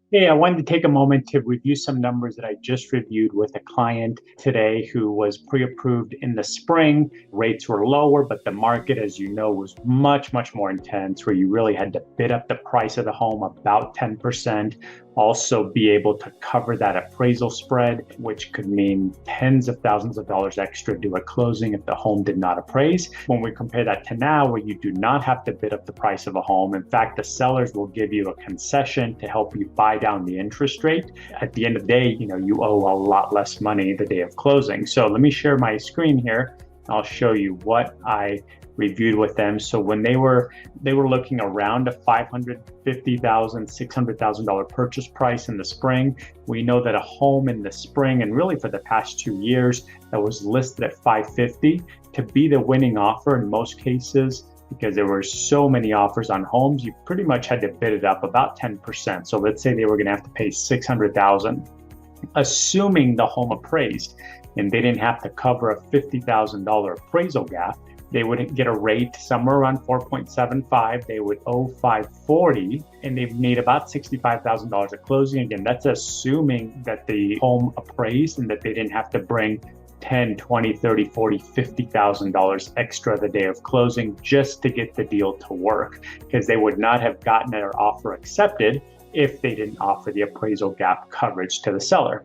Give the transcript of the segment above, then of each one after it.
Hey, I wanted to take a moment to review some numbers that I just reviewed with a client today who was pre-approved in the spring. Rates were lower, but the market, as you know, was much, much more intense, where you really had to bid up the price of the home about 10%. Also be able to cover that appraisal spread, which could mean tens of thousands of dollars extra due at closing if the home did not appraise. When we compare that to now, where you do not have to bid up the price of a home, in fact, the sellers will give you a concession to help you buy down the interest rate. At the end of the day, you owe a lot less money the day of closing. So let me share my screen here. I'll show you what I reviewed with them. So when they were looking around a $550,000, $600,000 purchase price in the spring. We know that a home in the spring, and really for the past 2 years, that was listed at $550 to be the winning offer in most cases, because there were so many offers on homes, you pretty much had to bid it up about 10%. So let's say they were going to have to pay $600,000, assuming the home appraised, and they didn't have to cover a $50,000 appraisal gap. They would get a rate somewhere around 4.75. They would owe $540, and they'd need about $65,000 at closing. Again, that's assuming that the home appraised and that they didn't have to bring $10, $20, $30, $40, $50,000 extra the day of closing just to get the deal to work, because they would not have gotten their offer accepted if they didn't offer the appraisal gap coverage to the seller.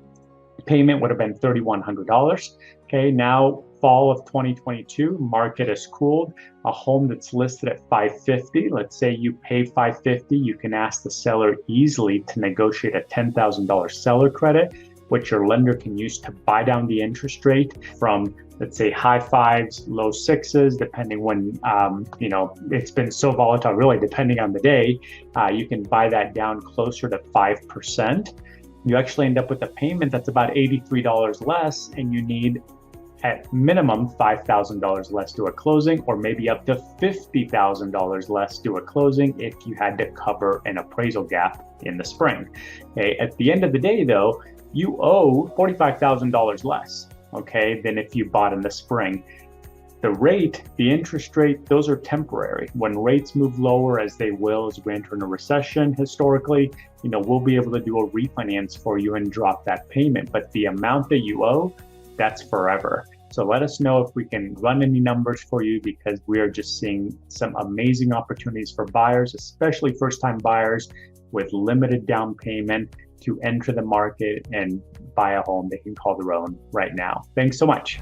Payment would have been $3,100. Okay, now fall of 2022, market has cooled. A home that's listed at $550, let's say you pay $550, you can ask the seller easily to negotiate a $10,000 seller credit, which your lender can use to buy down the interest rate from, let's say, high fives, low sixes, depending when, it's been so volatile, really, depending on the day, you can buy that down closer to 5%. You actually end up with a payment that's about $83 less, and you need at minimum $5,000 less due at closing, or maybe up to $50,000 less due at closing if you had to cover an appraisal gap in the spring. Okay, at the end of the day, though, you owe $45,000 less, okay, than if you bought in the spring. The rate, the interest rate, those are temporary. When rates move lower, as they will as we enter in a recession historically, we'll be able to do a refinance for you and drop that payment. But the amount that you owe, that's forever. So let us know if we can run any numbers for you, because we are just seeing some amazing opportunities for buyers, especially first-time buyers with limited down payment, to enter the market and buy a home they can call their own right now. Thanks so much.